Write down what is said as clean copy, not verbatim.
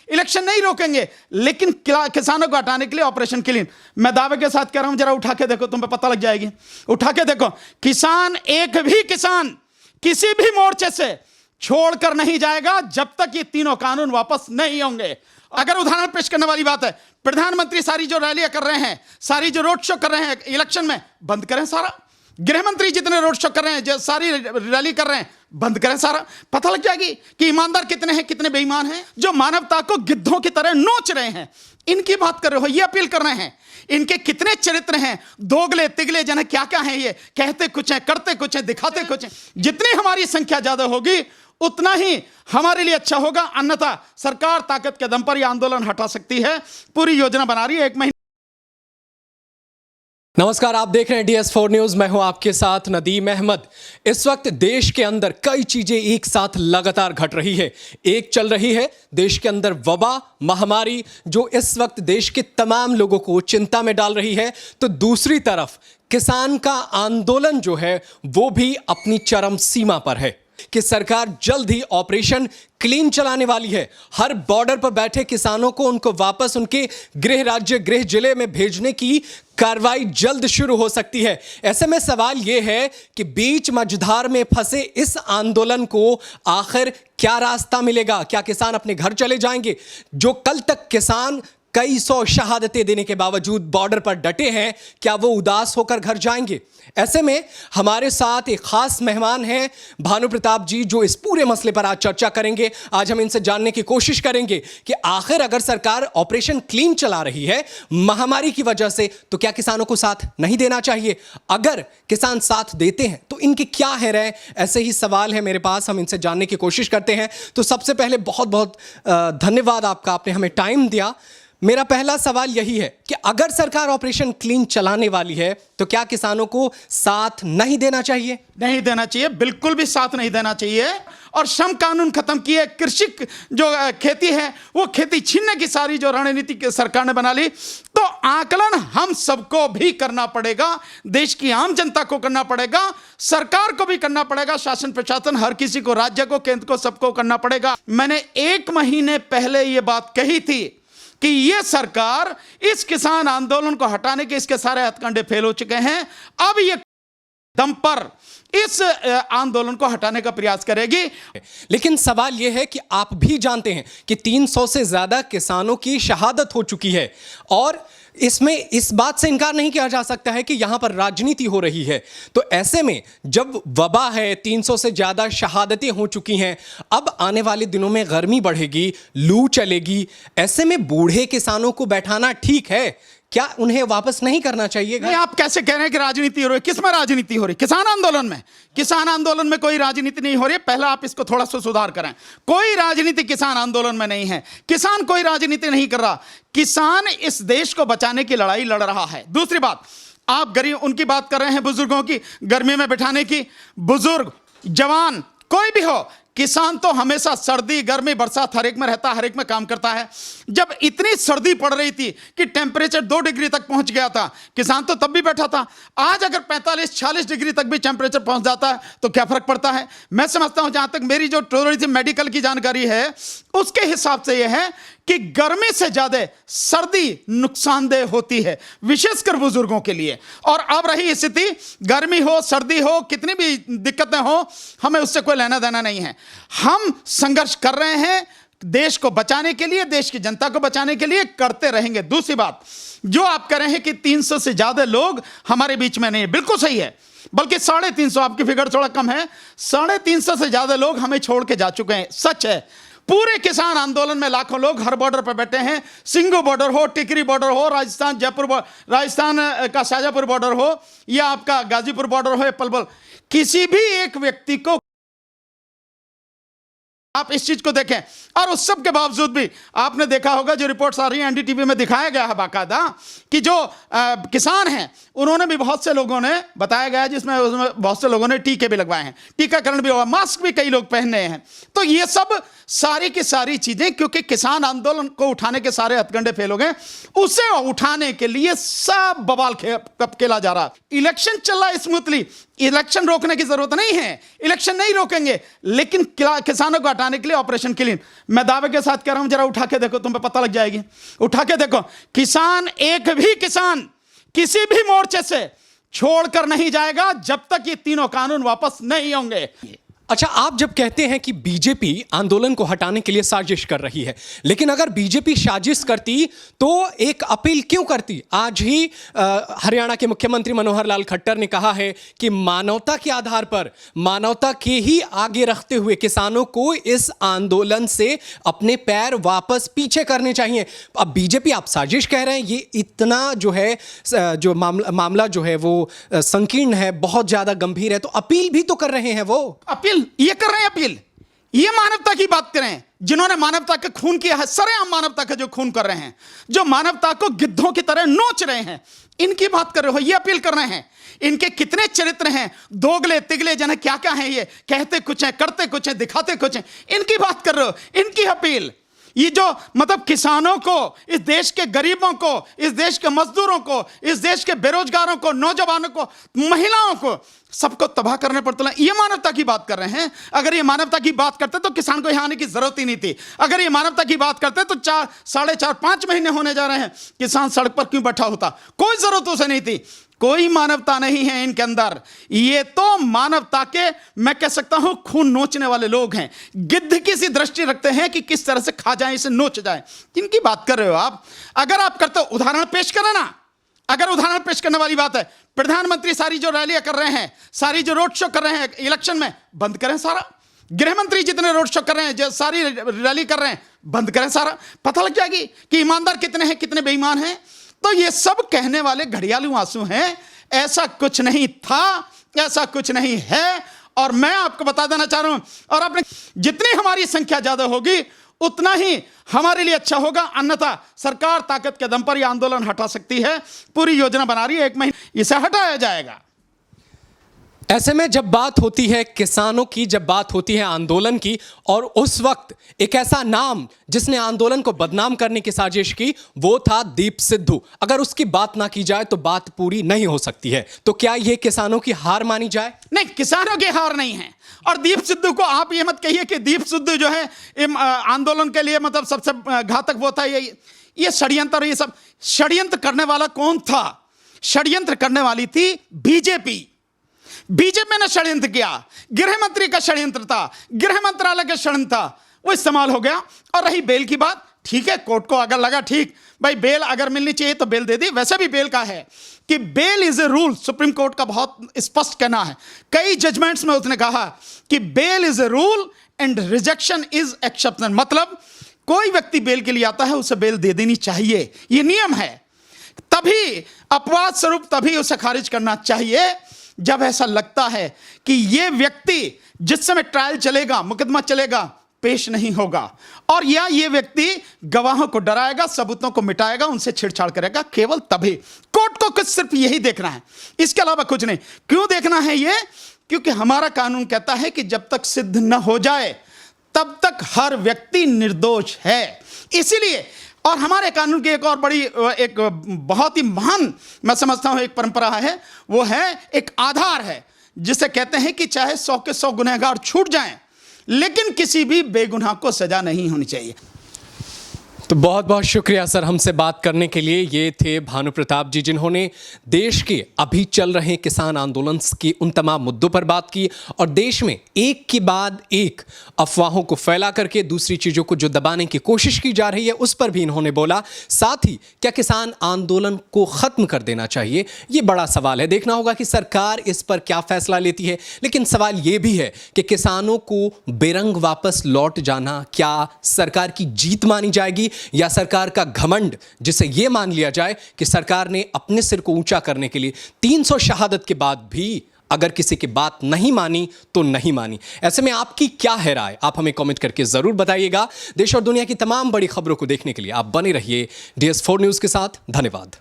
Election नहीं रोकेंगे, लेकिन किसानों को हटाने के लिए ऑपरेशन क्लीन। मैं दावे के साथ कह रहा हूं, जरा उठा के देखो, तुम्हें पता लग जाएगी। उठा के देखो, किसान, एक भी किसान किसी भी मोर्चे से छोड़कर नहीं जाएगा जब तक ये तीनों कानून वापस नहीं होंगे। अगर उदाहरण पेश करने वाली बात है, प्रधानमंत्री सारी जो रैलियां कर रहे हैं, सारी जो रोड शो कर रहे हैं इलेक्शन में, बंद करें सारा। गृह मंत्री जितने रोड शो कर रहे हैं, जो सारी रैली कर रहे हैं, बंद करें सारा। पता लग जाएगी कि ईमानदार कितने हैं, कितने बेईमान हैं, जो मानवता को गिद्धों की तरह नोच रहे हैं। इनकी बात कर रहे हो, ये अपील कर रहे हैं। इनके कितने चरित्र हैं, दोगले तिगले जन क्या क्या हैं, ये कहते कुछ हैं, करते कुछ हैं, दिखाते कुछ हैं। जितनी हमारी संख्या ज्यादा होगी उतना ही हमारे लिए अच्छा होगा, अन्यथा सरकार ताकत के दम पर यह आंदोलन हटा सकती है। पूरी योजना बना रही है, 1 महीने। नमस्कार, आप देख रहे हैं DS4 न्यूज। मैं हूं आपके साथ नदीम अहमद। इस वक्त देश के अंदर कई चीजें एक साथ लगातार घट रही है। एक चल रही है देश के अंदर वबा महामारी, जो इस वक्त देश के तमाम लोगों को चिंता में डाल रही है, तो दूसरी तरफ किसान का आंदोलन जो है वो भी अपनी चरम सीमा पर है कि सरकार जल्द ही ऑपरेशन क्लीन चलाने वाली है। हर बॉर्डर पर बैठे किसानों को उनको वापस उनके गृह राज्य, गृह जिले में भेजने की कार्रवाई जल्द शुरू हो सकती है। ऐसे में सवाल यह है कि बीच मझधार में फंसे इस आंदोलन को आखिर क्या रास्ता मिलेगा? क्या किसान अपने घर चले जाएंगे? जो कल तक किसान कई सौ शहादतें देने के बावजूद बॉर्डर पर डटे हैं, क्या वो उदास होकर घर जाएंगे? ऐसे में हमारे साथ एक खास मेहमान हैं, भानु प्रताप जी, जो इस पूरे मसले पर आज चर्चा करेंगे। आज हम इनसे जानने की कोशिश करेंगे कि आखिर अगर सरकार ऑपरेशन क्लीन चला रही है महामारी की वजह से, तो क्या किसानों को साथ नहीं देना चाहिए? अगर किसान साथ देते हैं तो इनकी क्या है राय? ऐसे ही सवाल है मेरे पास, हम इनसे जानने की कोशिश करते हैं। तो सबसे पहले बहुत बहुत धन्यवाद आपका, आपने हमें टाइम दिया। मेरा पहला सवाल यही है कि अगर सरकार ऑपरेशन क्लीन चलाने वाली है तो क्या किसानों को साथ नहीं देना चाहिए? नहीं देना चाहिए, बिल्कुल भी साथ नहीं देना चाहिए। और श्रम कानून खत्म किए, कृषि जो खेती है वो खेती छीनने की सारी जो रणनीति सरकार ने बना ली, तो आकलन हम सबको भी करना पड़ेगा, देश की आम जनता को करना पड़ेगा, सरकार को भी करना पड़ेगा, शासन प्रशासन हर किसी को, राज्य को, केंद्र को, सबको करना पड़ेगा। मैंने 1 महीने पहले ये बात कही थी कि यह सरकार इस किसान आंदोलन को हटाने के इसके सारे हथकंडे फेल हो चुके हैं। अब ये दम पर इस आंदोलन को हटाने का प्रयास करेगी। लेकिन सवाल यह है कि आप भी जानते हैं कि 300 से ज्यादा किसानों की शहादत हो चुकी है, और इसमें इस बात से इनकार नहीं किया जा सकता है कि यहां पर राजनीति हो रही है। तो ऐसे में जब वबा है, 300 से ज्यादा शहादतें हो चुकी हैं, अब आने वाले दिनों में गर्मी बढ़ेगी, लू चलेगी, ऐसे में बूढ़े किसानों को बैठाना ठीक है? क्या उन्हें वापस नहीं करना चाहिए? नहीं, आप कैसे कह रहे हैं कि राजनीति हो रही है? किस में राजनीति हो रही है? किसान आंदोलन में? किसान आंदोलन में कोई राजनीति नहीं हो रही है। पहला आप इसको थोड़ा सा सुधार करें। कोई राजनीति किसान आंदोलन में नहीं है। किसान कोई राजनीति नहीं कर रहा। किसान इस देश को बचाने की लड़ाई लड़ रहा है। दूसरी बात, आप गरीब उनकी बात कर रहे हैं, बुजुर्गों की गर्मी में बिठाने की। बुजुर्ग, जवान, कोई भी हो, किसान तो हमेशा सर्दी, गर्मी, बरसात हर एक में रहता है, हर एक में काम करता है। जब इतनी सर्दी पड़ रही थी कि टेम्परेचर 2 डिग्री तक पहुंच गया था, किसान तो तब भी बैठा था। आज अगर 45-46 डिग्री तक भी टेम्परेचर पहुंच जाता है तो क्या फर्क पड़ता है? मैं समझता हूं, जहां तक मेरी जो थोड़ी सी मेडिकल की जानकारी है उसके हिसाब से यह है कि गर्मी से ज्यादा सर्दी नुकसानदेह होती है, विशेषकर बुजुर्गों के लिए। और अब रही स्थिति, गर्मी हो, सर्दी हो, कितनी भी दिक्कतें हो, हमें उससे कोई लेना देना नहीं है। हम संघर्ष कर रहे हैं देश को बचाने के लिए, देश की जनता को बचाने के लिए, करते रहेंगे। दूसरी बात, जो आप कह रहे हैं कि 300 से ज्यादा लोग हमारे बीच में नहीं है, बिल्कुल सही है। बल्कि 350, आपकी फिगर थोड़ा कम है, 350 से ज्यादा लोग हमें छोड़ के जा चुके हैं, सच है। पूरे किसान आंदोलन में लाखों लोग हर बॉर्डर पर बैठे हैं, सिंगू बॉर्डर हो, टिकरी बॉर्डर हो, राजस्थान जयपुर, राजस्थान का शाजापुर बॉर्डर हो, या आपका गाजीपुर बॉर्डर हो, या पलवल, किसी भी एक व्यक्ति को आप इस चीज को देखें। और उस सब के बावजूद भी आपने देखा होगा, जो रिपोर्ट्स आ रही हैं एनडीटीवी में दिखाया गया है बाकायदा, कि जो किसान हैं उन्होंने भी, बहुत से लोगों ने बताया गया, जिसमें उसमें बहुत से लोगों ने टीके भी लगवाए हैं, टीकाकरण भी हुआ, मास्क भी कई लोग पहने हैं। तो ये सब सारी की सारी चीजें, क्योंकि किसान आंदोलन को उठाने के सारे हथकंडे फेल हो गए, उसे उठाने के लिए सब बवाल खेला जा रहा। इलेक्शन चल रहा है स्मूथली, इलेक्शन रोकने की जरूरत नहीं है, इलेक्शन नहीं रोकेंगे, लेकिन किसानों को हटाने के लिए ऑपरेशन क्लीन। मैं दावे के साथ कह रहा हूं, जरा उठा के देखो, तुम्हें पता लग जाएगी। उठा के देखो, किसान, एक भी किसान किसी भी मोर्चे से छोड़कर नहीं जाएगा जब तक ये तीनों कानून वापस नहीं होंगे। अच्छा, आप जब कहते हैं कि बीजेपी आंदोलन को हटाने के लिए साजिश कर रही है, लेकिन अगर बीजेपी साजिश करती तो एक अपील क्यों करती? आज ही हरियाणा के मुख्यमंत्री मनोहर लाल खट्टर ने कहा है कि मानवता के आधार पर, मानवता के ही आगे रखते हुए किसानों को इस आंदोलन से अपने पैर वापस पीछे करने चाहिए। अब बीजेपी, आप साजिश कह रहे हैं, ये इतना जो है, जो मामला जो है वो संकीर्ण है, बहुत ज्यादा गंभीर है, तो अपील भी तो कर रहे हैं। वो अपील ये कर रहे हैं, अपील ये मानवता की बात करें, जिन्होंने मानवता का खून किया है, सरेआम मानवता का जो खून कर रहे हैं, जो मानवता को गिद्धों की तरह नोच रहे हैं, इनकी बात कर रहे हो, ये अपील कर रहे हैं। इनके कितने चरित्र हैं, दोगले तिगले जन क्या क्या हैं, ये कहते कुछ हैं, करते कुछ हैं, दिखाते कुछ हैं, इनकी बात कर रहे हो, इनकी अपील। ये जो मतलब किसानों को, इस देश के गरीबों को, इस देश के मजदूरों को, इस देश के बेरोजगारों को, नौजवानों को, महिलाओं को, सबको तबाह करने पर तुला, ये मानवता की बात कर रहे हैं। अगर ये मानवता की बात करते तो किसान को यहां आने की जरूरत ही नहीं थी। अगर ये मानवता की बात करते तो 4, 4.5, 5 महीने होने जा रहे हैं, किसान सड़क पर क्यों बैठा होता? कोई जरूरत उसे नहीं थी। कोई मानवता नहीं है इनके अंदर। ये तो मानवता के, मैं कह सकता हूं, खून नोचने वाले लोग हैं। गिद्ध की सी दृष्टि रखते हैं कि किस तरह से खा जाए, इसे नोच जाए। इनकी बात कर रहे हो आप? अगर आप करते हो, उदाहरण पेश करें ना। अगर उदाहरण पेश करने वाली बात है, प्रधानमंत्री सारी जो रैलियां कर रहे हैं, सारी जो रोड शो कर रहे हैं इलेक्शन में, बंद करें सारा। गृह मंत्री जितने रोड शो कर रहे हैं, जो सारी रैली कर रहे हैं, बंद करें सारा। पता लग जाएगी कि ईमानदार कितने हैं, कितने बेईमान हैं। तो ये सब कहने वाले घड़ियालू आंसू हैं। ऐसा कुछ नहीं था, ऐसा कुछ नहीं है। और मैं आपको बता देना चाह रहा हूं, और आपने, जितनी हमारी संख्या ज्यादा होगी उतना ही हमारे लिए अच्छा होगा। अन्यथा सरकार ताकत के दम पर यह आंदोलन हटा सकती है। पूरी योजना बना रही है, 1 महीने इसे हटाया जाएगा। ऐसे में जब बात होती है किसानों की, जब बात होती है आंदोलन की, और उस वक्त एक ऐसा नाम जिसने आंदोलन को बदनाम करने की साजिश की, वो था दीप सिद्धू। अगर उसकी बात ना की जाए तो बात पूरी नहीं हो सकती है। तो क्या ये किसानों की हार मानी जाए? नहीं, किसानों की हार नहीं है। और दीप सिद्धू को आप ये मत कहिए कि दीप सिद्धू जो है आंदोलन के लिए मतलब सबसे घातक वो था। ये षड्यंत्र, ये सब षड्यंत्र करने वाला कौन था? षड्यंत्र करने वाली थी बीजेपी। बीजेपी ने षड्यंत्र किया। गृह मंत्री का षड्यंत्र था, गृह मंत्रालय का षड्यंत्र था, वो इस्तेमाल हो गया। और रही बेल की बात, ठीक है, कोर्ट को अगर लगा ठीक भाई बेल अगर मिलनी चाहिए तो बेल दे दी। वैसे भी बेल का है कि bail is a rule, supreme court का बहुत स्पष्ट कहना है। कई जजमेंट्स में उसने कहा कि bail is a rule and rejection is exception. मतलब कोई व्यक्ति बेल के लिए आता है, उसे बेल दे देनी चाहिए, ये नियम है। तभी अपवाद स्वरूप तभी उसे खारिज करना चाहिए जब ऐसा लगता है कि यह व्यक्ति जिस समय ट्रायल चलेगा, मुकदमा चलेगा, पेश नहीं होगा, और या ये व्यक्ति गवाहों को डराएगा, सबूतों को मिटाएगा, उनसे छेड़छाड़ करेगा। केवल तभी कोर्ट को कुछ सिर्फ यही देखना है, इसके अलावा कुछ नहीं। क्यों देखना है ये? क्योंकि हमारा कानून कहता है कि जब तक सिद्ध न हो जाए तब तक हर व्यक्ति निर्दोष है। इसीलिए, और हमारे कानून की एक और बड़ी, एक बहुत ही महान, मैं समझता हूं एक परंपरा है, वो है एक आधार है जिसे कहते हैं कि चाहे 100 के 100 गुनहगार छूट जाएं, लेकिन किसी भी बेगुनाह को सजा नहीं होनी चाहिए। तो बहुत बहुत शुक्रिया सर हमसे बात करने के लिए। ये थे भानु प्रताप जी, जिन्होंने देश के अभी चल रहे किसान आंदोलन के उन तमाम मुद्दों पर बात की, और देश में एक के बाद एक अफवाहों को फैला करके दूसरी चीज़ों को जो दबाने की कोशिश की जा रही है उस पर भी इन्होंने बोला। साथ ही क्या किसान आंदोलन को ख़त्म कर देना चाहिए, ये बड़ा सवाल है। देखना होगा कि सरकार इस पर क्या फैसला लेती है। लेकिन सवाल ये भी है कि किसानों को बेरंग वापस लौट जाना क्या सरकार की जीत मानी जाएगी, या सरकार का घमंड, जिसे यह मान लिया जाए कि सरकार ने अपने सिर को ऊंचा करने के लिए 300 शहादत के बाद भी अगर किसी की बात नहीं मानी तो नहीं मानी। ऐसे में आपकी क्या है राय? आप हमें कमेंट करके जरूर बताइएगा। देश और दुनिया की तमाम बड़ी खबरों को देखने के लिए आप बने रहिए DS4 न्यूज़ के साथ। धन्यवाद।